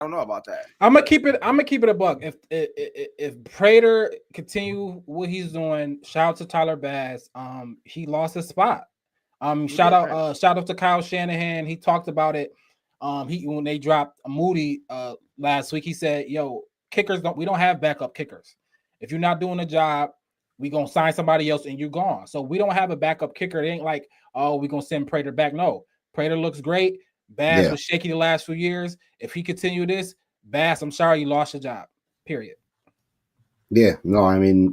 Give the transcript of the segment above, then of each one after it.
don't know about that. I'm gonna keep it. I'm gonna keep it a buck. If Prater continue what he's doing, shout out to Tyler Bass. He lost his spot. He did, right? Shout out to Kyle Shanahan. He talked about it. He when they dropped Moody last week, he said, "Yo, we don't have backup kickers. If you're not doing the job, we gonna sign somebody else and you're gone. So we don't have a backup kicker. It ain't like, oh, we gonna send Prater back. No, Prater looks great. Bass was shaky the last few years. If he continue this, Bass, I'm sorry you lost your job. Period. Yeah, no, I mean,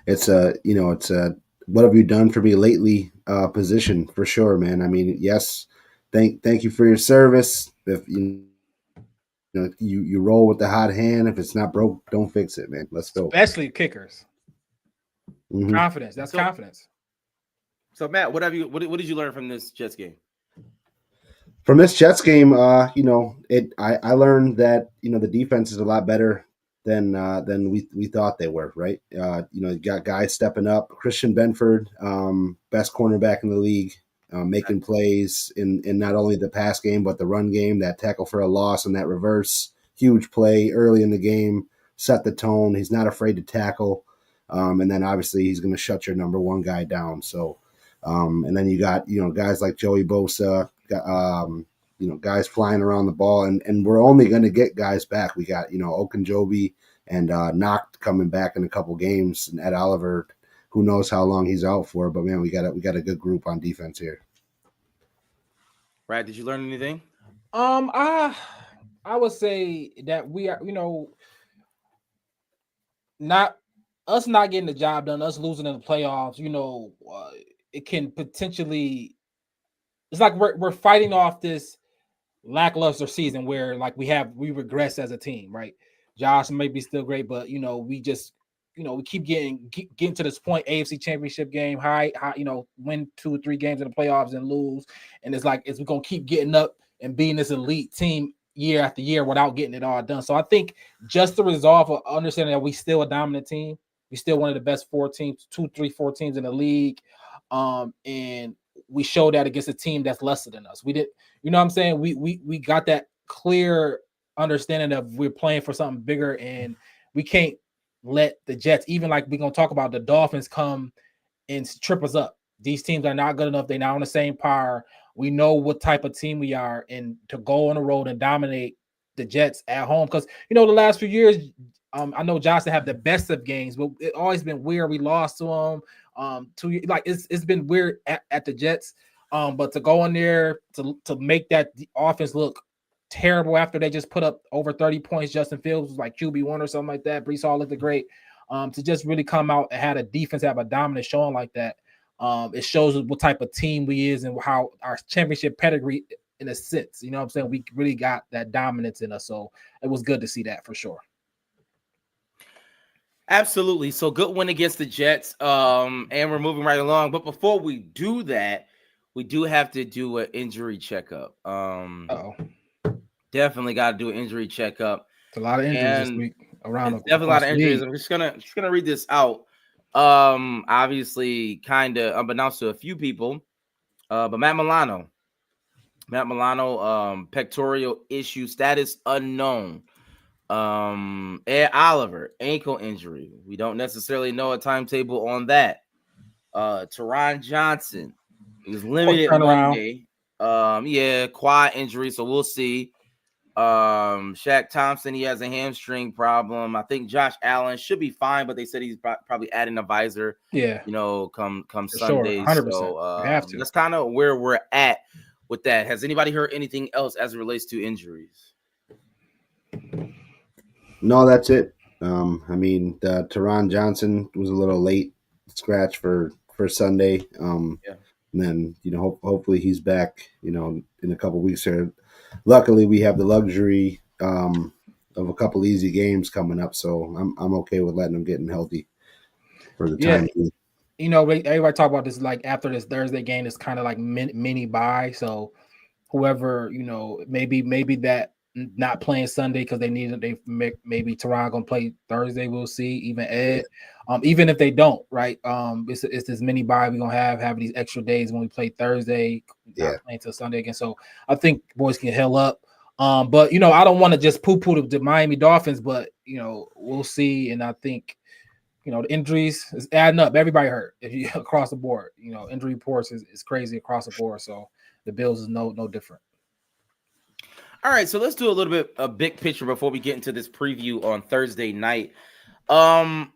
it's it's a what have you done for me lately position for sure, man. I mean, yes, thank you for your service. If you roll with the hot hand, if it's not broke, don't fix it, man. Let's go. Especially kickers. Mm-hmm. Confidence. That's confidence. So Matt, what did you learn from this Jets game? From this Jets game, I learned that the defense is a lot better than we thought they were. Right, you got guys stepping up. Christian Benford, best cornerback in the league, making plays in not only the pass game but the run game. That tackle for a loss and that reverse, huge play early in the game, set the tone. He's not afraid to tackle, and then obviously he's going to shut your number one guy down. So, and then you got guys like Joey Bosa. Guys flying around the ball, and we're only going to get guys back. We got, Okunjobi and Knocht coming back in a couple games, and Ed Oliver, who knows how long he's out for. But man, we got a good group on defense here. Right? Did you learn anything? I would say that we are, not getting the job done, us losing in the playoffs. It can potentially. It's like we're fighting off this lackluster season where like we regress as a team, right? Josh may be still great, but we just we keep getting to this point, AFC Championship game, high, win 2 or 3 games in the playoffs and lose, and it's like we're gonna keep getting up and being this elite team year after year without getting it all done. So I think just the resolve of understanding that we still a dominant team, we still one of the best 4 teams, 2, 3, 4 teams in the league, and we showed that against a team that's lesser than us. We did, what I'm saying? We got that clear understanding of we're playing for something bigger, and we can't let the Jets, even like we're gonna talk about the Dolphins, come and trip us up. These teams are not good enough. They're not on the same par. We know what type of team we are, and to go on the road and dominate the Jets at home, because the last few years, I know Josh to have the best of games, but it always been weird. We lost to them. It's been weird at the Jets. But to go in there to make that offense look terrible after they just put up over 30 points, Justin Fields was like QB1 or something like that. Brees Hall looked great. To just really come out and had a defense have a dominant showing like that. It shows what type of team we is and how our championship pedigree, in a sense, what I'm saying? We really got that dominance in us. So it was good to see that for sure. Absolutely. So good win against the Jets. And we're moving right along. But before we do that, we do have to do an injury checkup. Definitely got to do an injury checkup. It's a lot of injuries this week around. Definitely a lot of injuries. I'm just gonna read this out. Obviously, kind of unbeknownst to a few people, but Matt Milano, pectoral issue status unknown. Ed Oliver, ankle injury. We don't necessarily know a timetable on that. Teron Johnson, he was limited Monday. Quad injury, so we'll see. Shaq Thompson, he has a hamstring problem. I think Josh Allen should be fine, but they said he's probably adding a visor. Yeah, come Sunday. Sure, 100%. So that's kind of where we're at with that. Has anybody heard anything else as it relates to injuries? No, that's it. Teron Johnson was a little late scratch for Sunday. And then hopefully he's back. In a couple weeks here. Luckily, we have the luxury of a couple easy games coming up, so I'm okay with letting them getting healthy for the time. Everybody talk about this like after this Thursday game, it's kind of like mini bye. So whoever maybe that not playing Sunday because maybe Teron gonna play Thursday. We'll see. Even Ed, even if they don't, right? It's this mini bye we're gonna have these extra days when we play Thursday, not playing till Sunday again. So I think boys can heal up. But I don't want to just poo-poo the Miami Dolphins, but we'll see. And I think the injuries is adding up. Everybody hurt if you across the board. Injury reports is crazy across the board. So the Bills is no different. All right, so let's do a little bit a big picture before we get into this preview on Thursday night. I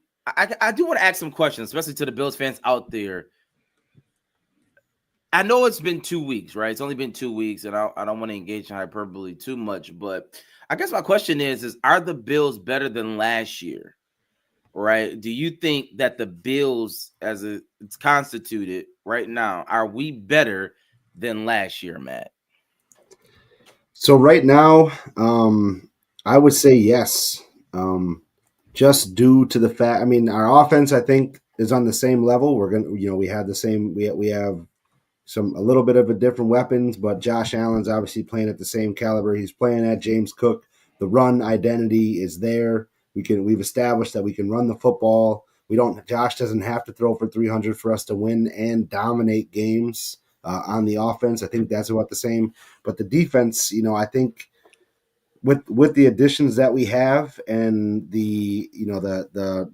do want to ask some questions, especially to the Bills fans out there. I know it's been 2 weeks, right? It's only been 2 weeks, and I don't want to engage in hyperbole too much, but I guess my question is are the Bills better than last year? Right? Do you think that the Bills, as it's constituted right now, are we better than last year, Matt? So right now, I would say yes. Just due to the fact, I mean, our offense, I think, is on the same level. We're gonna, we have the same. We have a little bit of a different weapons, but Josh Allen's obviously playing at the same caliber he's playing at. James Cook, the run identity is there. We've established that we can run the football. Josh doesn't have to throw for 300 for us to win and dominate games on the offense. I think that's about the same. But the defense, I think with the additions that we have and the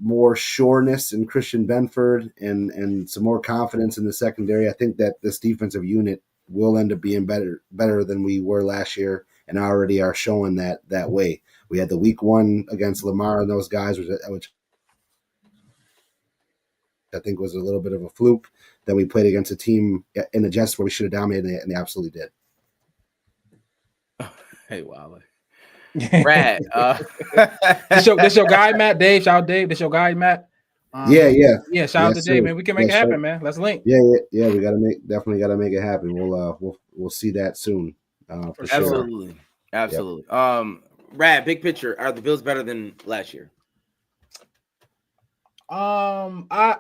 more sureness in Christian Benford and some more confidence in the secondary, I think that this defensive unit will end up being better than we were last year, and already are showing that way. We had the week 1 against Lamar and those guys, which I think was a little bit of a fluke. Then we played against a team in the Jets where we should have dominated it, and they absolutely did. Hey, wow. Brad, this your guy, Matt. Dave, shout out Dave. This your guy, Matt. Yeah. Shout out to Dave, man. We can make it happen, man. Let's link. Yeah. We definitely gotta make it happen. We'll see that soon. For sure. Absolutely. Yep. Brad, big picture. Are the Bills better than last year? I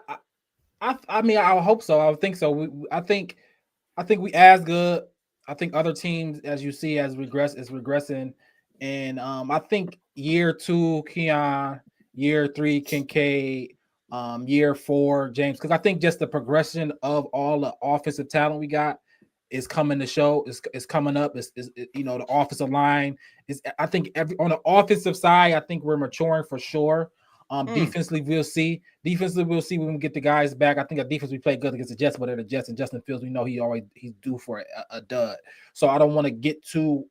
mean, I hope so. I would think so. I think we as good. I think other teams, as you see, is regressing. And I think year 2, Keon, year 3, Kincaid, year 4, James. Because I think just the progression of all the offensive talent we got is coming to show. Is coming up. Is the offensive line is. I think on the offensive side, I think we're maturing for sure. Defensively, we'll see. When we get the guys back. I think our defense we played good against the Jets, but they're the Jets and Justin Fields. We know he's due for a dud. So I don't want to get too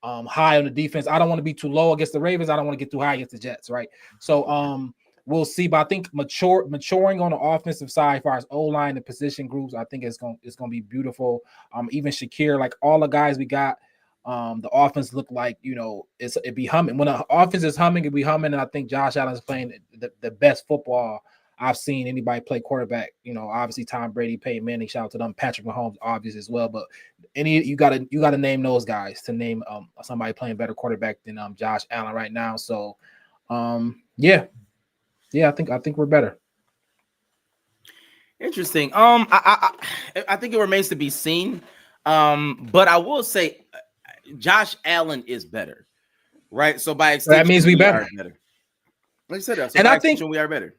high on the defense. I don't want to be too low against the Ravens. I don't want to get too high against the Jets, right? So we'll see. But I think maturing on the offensive side, as far as O-line and position groups, I think it's gonna be beautiful. Even Shakir, like all the guys we got, the offense look like it be humming. When the offense is humming, it be humming. And I think Josh Allen's playing the best football I've seen anybody play quarterback. Obviously Tom Brady, Peyton Manning, shout out to them, Patrick Mahomes, obvious as well. But you gotta name those guys to name somebody playing better quarterback than Josh Allen right now. So I think we're better. Interesting. I think it remains to be seen. But I will say Josh Allen is better, right? So by extension, that means we better. Like I said, so and I think we are better.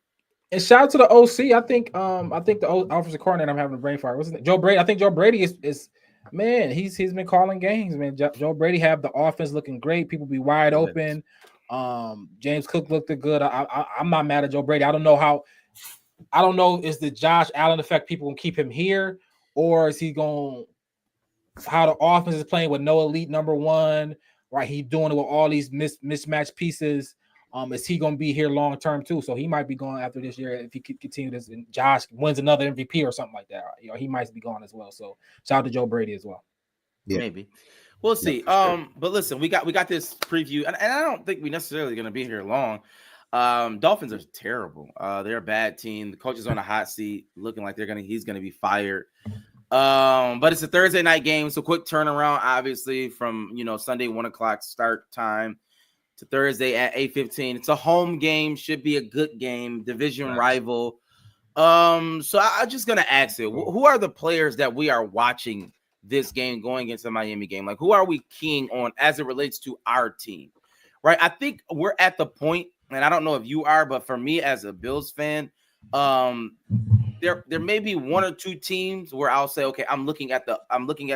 And shout out to the OC. I think the offensive coordinator, I'm having a brain fire. Wasn't it Joe Brady? I think Joe Brady is man. He's been calling games, man. Joe Brady have the offense looking great. People be wide open. James Cook looked good. I'm not mad at Joe Brady. I don't know is the Josh Allen effect people can keep him here, or is he going how the offense is playing with no elite number one, right? He doing it with all these mismatched pieces. Is he going to be here long term too? So he might be gone after this year if he could continue this. And Josh wins another MVP or something like that. He might be gone as well. So shout out to Joe Brady as well. Yeah. Maybe we'll see. Sure. But listen, we got this preview, and I don't think we necessarily going to be here long. Dolphins are terrible. They're a bad team. The coach is on a hot seat, looking like he's gonna be fired. But it's a Thursday night game, so quick turnaround, obviously, from Sunday 1:00 start time to Thursday at 8:15. It's a home game, should be a good game, division rival. So I'm just gonna ask you, who are the players that we are watching this game going into the Miami game? Like, who are we keying on as it relates to our team? Right? I think we're at the point, and I don't know if you are, but for me as a Bills fan, there may be one or two teams where I'll say, okay, I'm looking at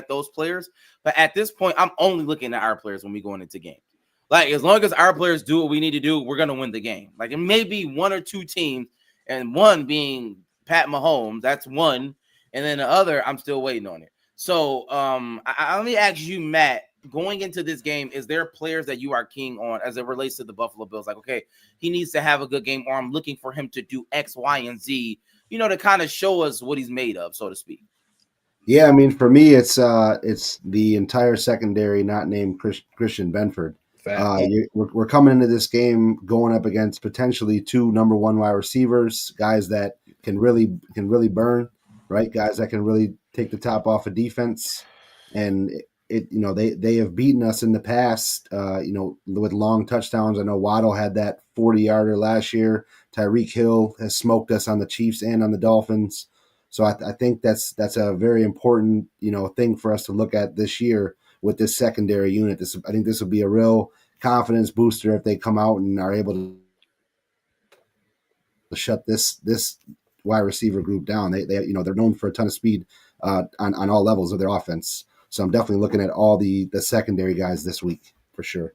those players, but at this point, I'm only looking at our players when we going into games. Like, as long as our players do what we need to do, we're gonna win the game. Like, it may be one or two teams, and one being Pat Mahomes, that's one, and then the other, I'm still waiting on it. So, let me ask you, Matt, going into this game, is there players that you are keen on as it relates to the Buffalo Bills? Like, okay, he needs to have a good game, or I'm looking for him to do X, Y, and Z, to kind of show us what he's made of, so to speak. Yeah, I mean, for me, it's the entire secondary, not named Christian Benford. We're coming into this game going up against potentially two number one wide receivers, guys that can really burn, right? Guys that can really take the top off of defense, and they have beaten us in the past, with long touchdowns. I know Waddle had that 40-yarder last year. Tyreek Hill has smoked us on the Chiefs and on the Dolphins. So I think that's a very important thing for us to look at this year with this secondary unit. I think this will be a real confidence booster if they come out and are able to shut this wide receiver group down. They're known for a ton of speed on all levels of their offense. So I'm definitely looking at all the secondary guys this week for sure.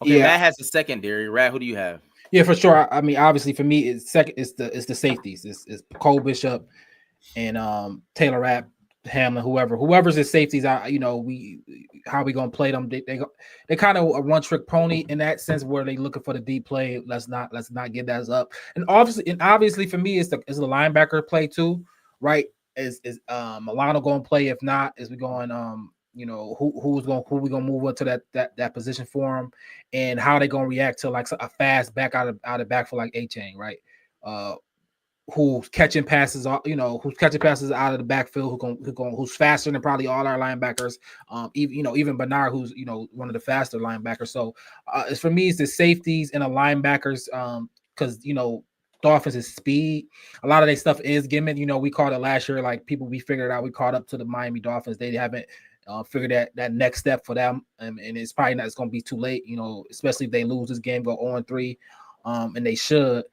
Okay, Matt has the secondary. Rat, who do you have? Yeah, for sure. I mean, obviously for me, it's the safeties. It's Cole Bishop and Taylor Rapp, Hamlin, whoever's his safeties. How we gonna play them? They kind of a one trick pony in that sense where they looking for the deep play. Let's not get that up. And obviously for me, it's the linebacker play too, right? Is Milano going to play? If not, is we going who we gonna move up to that position for him, and how they gonna react to like a fast back out of back for like A-Chain, right? Who's catching passes, who's catching passes out of the backfield, who's faster than probably all our linebackers. Even Bernard, who's one of the faster linebackers. So it's for me, it's the safeties and the linebackers, because Dolphins is speed. A lot of their stuff is gimmick. We called it last year. Like we figured out we caught up to the Miami Dolphins. They haven't figured that next step for them, and it's probably not. It's going to be too late. Especially if they lose this game, go 0-3, and they should.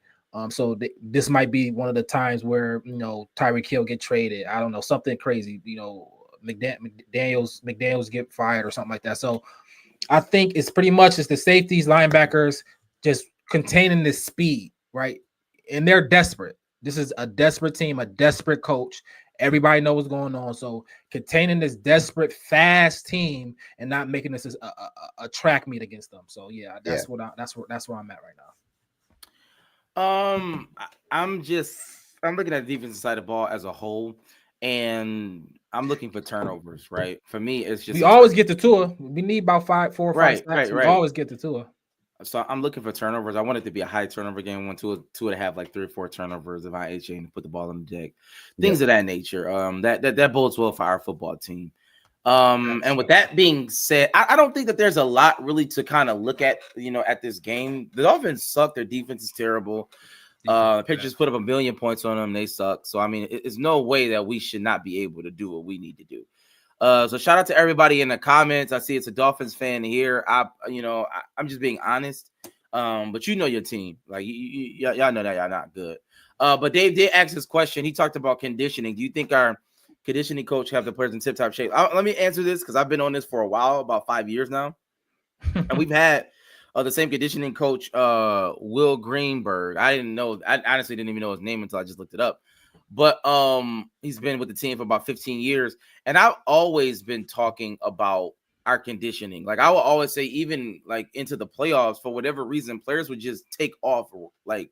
So this might be one of the times where Tyreek Hill get traded. I don't know, something crazy. McDaniels get fired or something like that. So I think it's pretty much the safeties, linebackers, just containing this speed, right? And they're desperate. This is a desperate team, a desperate coach. Everybody knows what's going on. So containing this desperate, fast team and not making this a track meet against them. So that's where I'm at right now. I'm looking at the defensive side of the ball as a whole, and I'm looking for turnovers. Right, for me, it's just we always get to Tua. We need about 4 or 5 snaps. Right. We always get to Tua. So I'm looking for turnovers. I want it to be a high turnover game. I want Tua to have like 3 or 4 turnovers if I A-Chain to put the ball on the deck. Things of that nature. That bodes well for our football team. And with that being said, I don't think that there's a lot really to kind of look at, at this game. The Dolphins suck. Their defense is terrible. Pitchers put up 1 million points on them. They suck. So, I mean, it's no way that we should not be able to do what we need to do. So shout out to everybody in the comments. I see it's a Dolphins fan here. I'm just being honest. But your team. Like, y'all know that y'all not good. But Dave did ask this question. He talked about conditioning. Do you think our conditioning coach have the players in tip-top shape? Let me answer this because I've been on this for a while, about 5 years now. And we've had the same conditioning coach, Will Greenberg. I honestly didn't even know his name until I just looked it up. But he's been with the team for about 15 years. And I've always been talking about our conditioning. Like, I will always say, even like into the playoffs, for whatever reason, players would just take off like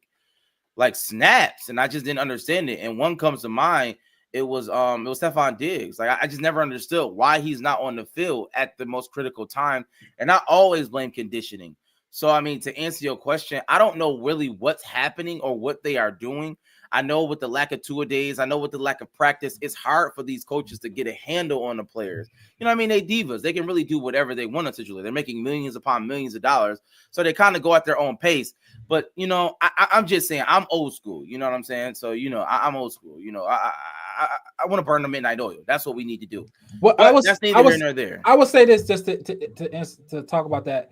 snaps. And I just didn't understand it. And one comes to mind. It was Stephon Diggs. Like, I just never understood why he's not on the field at the most critical time. And I always blame conditioning. So, I mean, to answer your question, I don't know really what's happening or what they are doing. I know with the lack of two-a-days, I know with the lack of practice, it's hard for these coaches to get a handle on the players. You know what I mean? They divas. They can really do whatever they want to do. They're making millions upon millions of dollars. So they kind of go at their own pace. But, I'm just saying, I'm old school. You know what I'm saying? So, I'm old school. I want to burn the midnight oil. That's what we need to do. Well, that's neither here nor there. I would say this just to talk about that.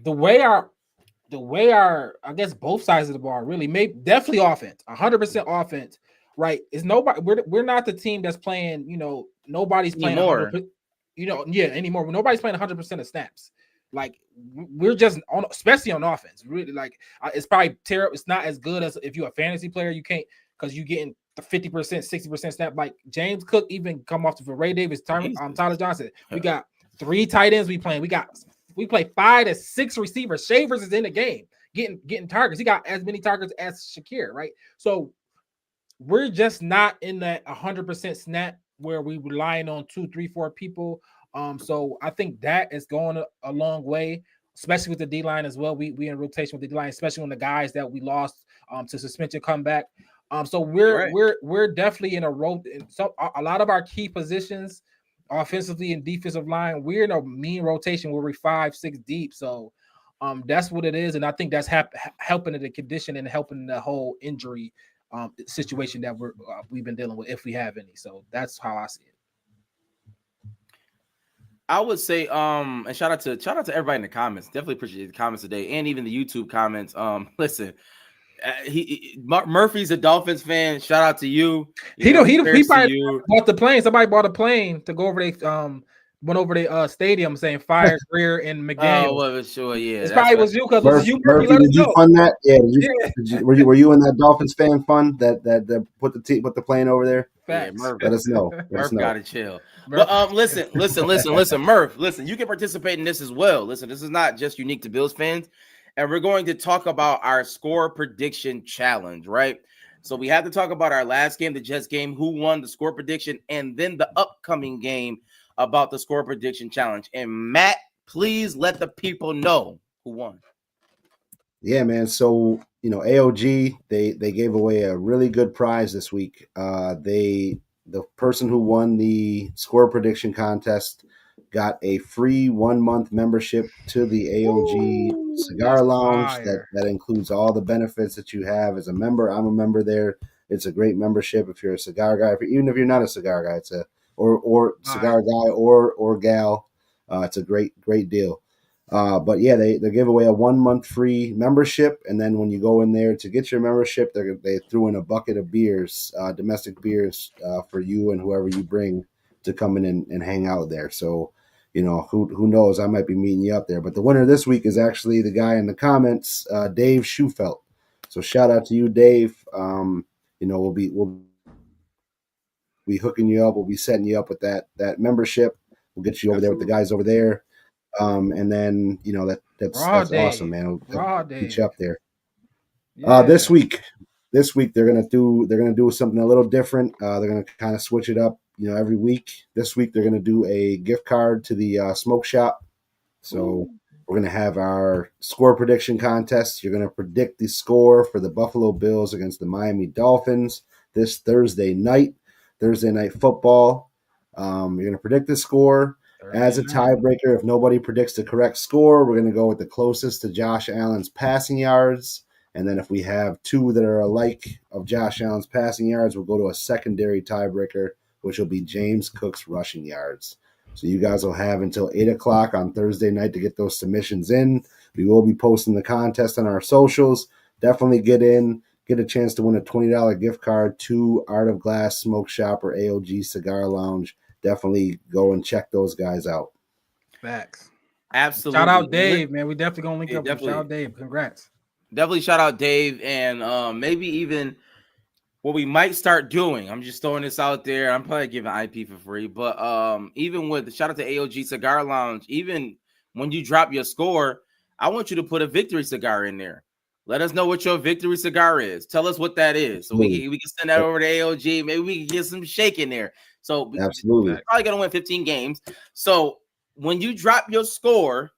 The way our I guess both sides of the ball really definitely offense, 100% offense. right? It's nobody. We're not the team that's playing. Nobody's playing Anymore. 100. Anymore. Nobody's playing 100% of snaps. Like we're just on, especially on offense. Really, like it's probably terrible. It's not as good as if you're a fantasy player. You can't because you getting the 50%, 60% snap. Like James Cook even come off for Ray Davis, Tyler Johnson. We got 3 tight ends we playing. We play 5 to 6 receivers. Shavers is in the game getting targets. He got as many targets as Shakir, right? So we're just not in that 100% snap where we relying on 2, 3, 4 people. So I think that is going a long way, especially with the D line as well. We in rotation with the D line, especially when the guys that we lost to suspension come back. So we're definitely in a row. So a lot of our key positions, offensively and defensive line, we're in a mean rotation where we're 5, 6 deep. So that's what it is, and I think that's helping in the condition and helping the whole injury situation that we've been dealing with, if we have any. So that's how I see it. I would say, and shout out to everybody in the comments. Definitely appreciate the comments today, and even the YouTube comments. Listen, Murphy's a Dolphins fan. Shout out to you. He probably bought the plane. Somebody bought a plane to go over went over the stadium saying fire Greer and McDaniel. Oh, well, sure, yeah. It probably was you because it was you. Murphy, did you fund that? Yeah, were you in that Dolphins fan fund that put the plane over there? Yeah, Murph. Let us know. Murph gotta chill. But listen, Murph, listen, you can participate in this as well. Listen, this is not just unique to Bills fans, and we're going to talk about our score prediction challenge, right? So we have to talk about our last game, the Jets game, who won the score prediction, and then the upcoming game about the score prediction challenge. And Matt, please let the people know who won. Yeah, man. So AOG, they gave away a really good prize this week. The person who won the score prediction contest got a free 1-month membership to the AOG Cigar Lounge. That includes all the benefits that you have as a member. I'm a member there. It's a great membership if you're a cigar guy. Even if you're not a cigar guy, it's or cigar guy or gal. It's a great deal. But yeah, they give away a 1-month free membership, and then when you go in there to get your membership, they threw in a bucket of beers, domestic beers, for you and whoever you bring to come in and hang out there. So, who knows? I might be meeting you up there. But the winner this week is actually the guy in the comments, Dave Schufelt. So shout out to you, Dave. We'll be hooking you up. We'll be setting you up with that membership. We'll get you over there with the guys over there. And then that's awesome, man. We'll get you up there. Yeah. This week they're gonna do something a little different. They're gonna kind of switch it up, every week. This week they're gonna do a gift card to the smoke shop. So we're gonna have our score prediction contest. You're gonna predict the score for the Buffalo Bills against the Miami Dolphins this Thursday night football. You're gonna predict the score. As a tiebreaker, if nobody predicts the correct score, we're going to go with the closest to Josh Allen's passing yards. And then if we have 2 that are alike of Josh Allen's passing yards, we'll go to a secondary tiebreaker, which will be James Cook's rushing yards. So you guys will have until 8 o'clock on Thursday night to get those submissions in. We will be posting the contest on our socials. Definitely get a chance to win a $20 gift card to Art of Glass Smoke Shop or AOG Cigar Lounge. Definitely go and check those guys out. Facts. Absolutely. Shout out Dave, man. We definitely gonna link up with shout out Dave. Congrats. Definitely shout out Dave, and maybe even what we might start doing. I'm just throwing this out there. I'm probably giving IP for free, but even with shout out to AOG Cigar Lounge, even when you drop your score, I want you to put a victory cigar in there. Let us know what your victory cigar is. Tell us what that is, so we can send that over to AOG. Maybe we can get some shake in there. So absolutely, we're probably gonna win 15 games. So when you drop your score,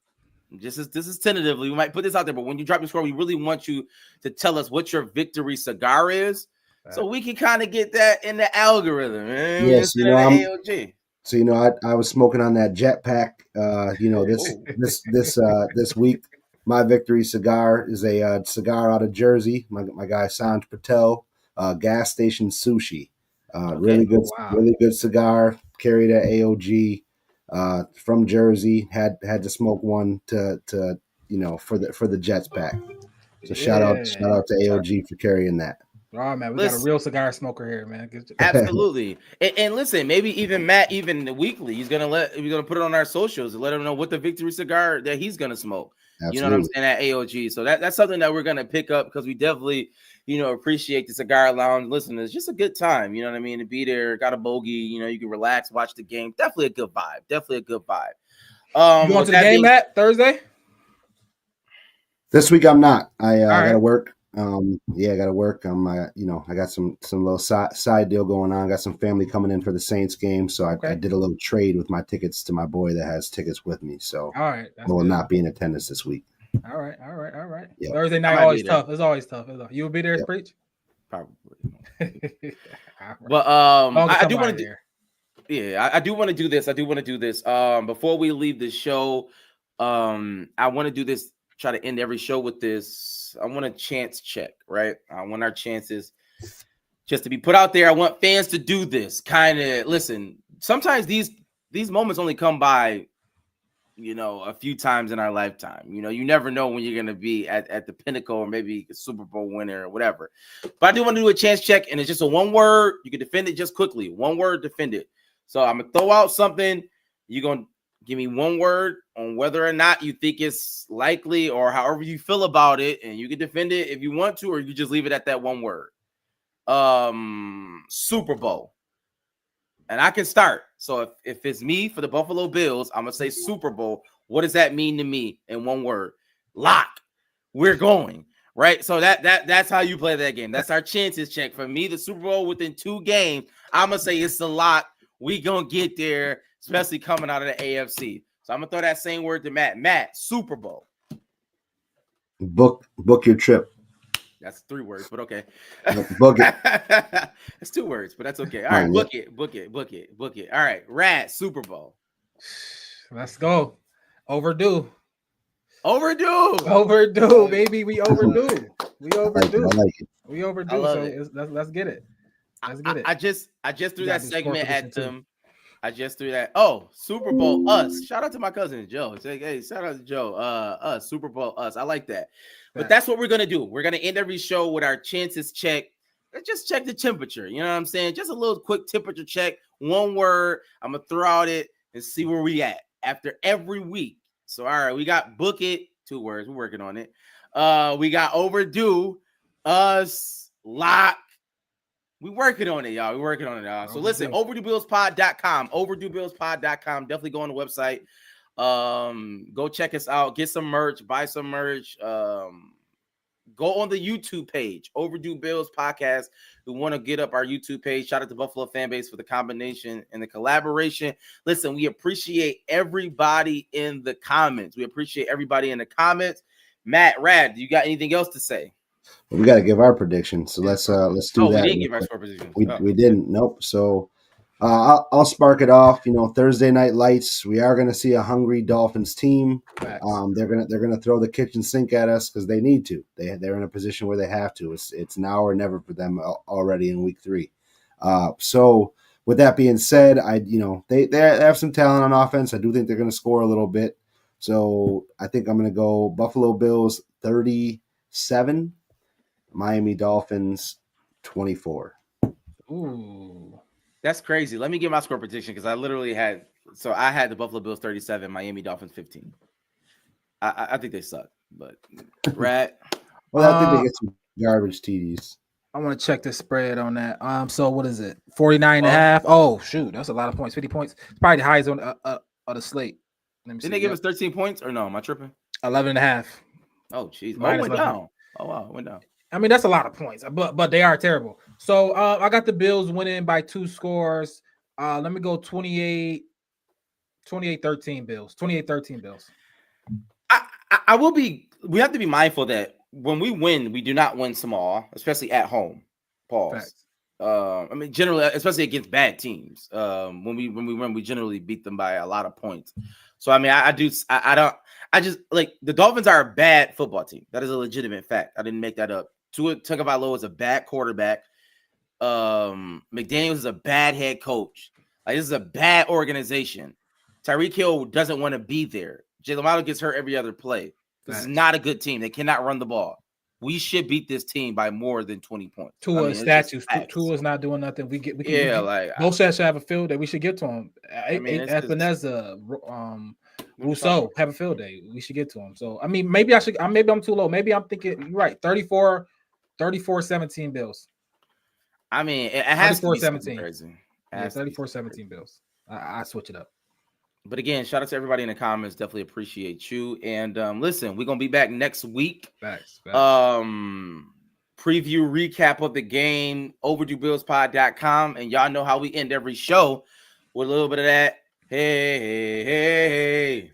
this is tentatively, we might put this out there, but when you drop your score, we really want you to tell us what your victory cigar is, so we can kind of get that in the algorithm. Yes, AOG. So I was smoking on that jetpack. This week. My victory cigar is a cigar out of Jersey. My guy Sanj Patel, Gas Station Sushi. Really good cigar. Carried at AOG from Jersey. Had to smoke one to for the Jets pack. So shout out to AOG for carrying that. Oh man, we got a Listen, real cigar smoker here, man. absolutely. And listen, maybe even Matt, even weekly, he's gonna put it on our socials and let him know what the victory cigar that he's gonna smoke. Absolutely. You know what I'm saying, at AOG. So that's something that we're gonna pick up because we definitely, appreciate the cigar lounge. Listen, it's just a good time, you know what I mean, to be there. Got a bogey, you can relax, watch the game. Definitely a good vibe. You going to the game, Matt, Thursday? This week I'm not. I right. gotta work. I gotta work. I got some little side deal going on. Got some family coming in for the Saints game, so I did a little trade with my tickets to my boy that has tickets with me. So all right, I will not be in attendance this week. All right. Yep. Thursday night always tough. It's always tough. You will be there, Preach? Probably. Right. But I do want to do. Yeah, I do want to do this. Before we leave the show, I want to do this. Try to end every show with this. I want a chance check, right? I want our chances just to be put out there. I want fans to do this. Kind of listen. Sometimes these moments only come by, a few times in our lifetime. You never know when you're gonna be at the pinnacle or maybe a Super Bowl winner or whatever. But I do want to do a chance check, and it's just a one word. You can defend it just quickly. One word, defend it. So I'm gonna throw out something. You're gonna give me one word on whether or not you think it's likely or however you feel about it, and you can defend it if you want to, or you just leave it at that one word. Super Bowl. And I can start. So if it's me for the Buffalo Bills, I'm gonna say Super Bowl. What does that mean to me in one word? Lock. We're going. Right. So that's how you play that game. That's our chances check. For me, the Super Bowl within 2 games, I'm gonna say it's a lock. We gonna get there, especially coming out of the AFC. So I'm gonna throw that same word to Matt. Matt, Super Bowl. Book your trip. That's 3 words, but okay. Book it. That's 2 words, but that's okay. All right, book it. All right, Rad, Super Bowl. Let's go. Overdue, baby. We overdue. I like it. We overdue. So let's get it. I just threw that segment at them. I just threw that. Oh, Super Bowl us. Shout out to my cousin Joe. Say, hey, shout out to Joe. Us, Super Bowl us. I like that. But that's what we're gonna do. We're gonna end every show with our chances check. Let's just check the temperature. You know what I'm saying? Just a little quick temperature check. One word. I'm gonna throw out it and see where we at after every week. So all right, we got book it. 2 words. We're working on it. We got overdue, us, lock. We working on it, y'all. So listen, overduebillspod.com. Overduebillspod.com. Definitely go on the website. Go check us out. Get some merch. Buy some merch. Go on the YouTube page, Overdue Bills Podcast. We want to get up our YouTube page. Shout out to Buffalo fan base for the combination and the collaboration. Listen, we appreciate everybody in the comments. Matt, Rad, you got anything else to say? We got to give our prediction, so let's do that. We didn't give our score prediction. We didn't. Nope. So I'll spark it off. Thursday night lights. We are going to see a hungry Dolphins team. They're gonna throw the kitchen sink at us because they need to. They're in a position where they have to. It's now or never for them already in week 3. So with that being said, they have some talent on offense. I do think they're going to score a little bit. So I think I'm going to go Buffalo Bills 37. Miami Dolphins 24. Ooh, that's crazy. Let me get my score prediction because I literally had the Buffalo Bills 37, Miami Dolphins 15. I think they suck, but Rat. Well, I think they get some garbage TDs. I want to check the spread on that. So what is it? 49.5. Oh shoot, that's a lot of points. 50 points. It's probably the highest on the slate. Didn't they give us 13 points or no? Am I tripping? 11.5. Oh jeez, it went down. Oh wow, it went down. I mean, that's a lot of points, but they are terrible. So I got the Bills winning by 2 scores. Let me go 28-13 Bills. 28-13 Bills. I will be. We have to be mindful that when we win, we do not win small, especially at home. Pause. I mean, generally, especially against bad teams. When we win, we generally beat them by a lot of points. So I mean, I just like the Dolphins are a bad football team. That is a legitimate fact. I didn't make that up. Tua Tagovailoa is a bad quarterback. McDaniels is a bad head coach. Like, this is a bad organization. Tyreek Hill doesn't want to be there. Jalen Waddle gets hurt every other play. This is not a good team. They cannot run the ball. we should beat this team by more than 20 points. Tua statues. Tua's not doing nothing. We can both sets should have a field day. We should get to him. Epineza, Rousseau have a field day. We should get to him. So I mean, maybe I'm too low. Maybe I'm thinking you're right. 34-17 Bills. I mean, it has to be 17. crazy. 34-17 Bills. I switch it up. But again, shout out to everybody in the comments. Definitely appreciate you. And listen, we're gonna be back next week. Facts. Preview recap of the game, overduebillspod.com. And y'all know how we end every show with a little bit of that. Hey.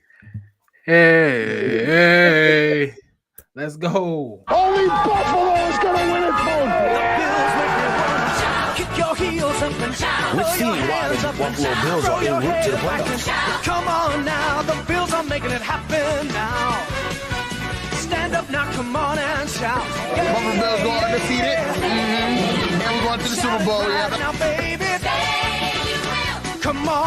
Let's go. Only Buffalo is gonna win it, folks. We've seen why the Buffalo Bills are en route to the playoffs. Come on now, the Bills are making it happen now. Stand up now, come on and shout. Buffalo Bills go undefeated. And we're going to the Super Bowl. Yeah. Now, baby, come on.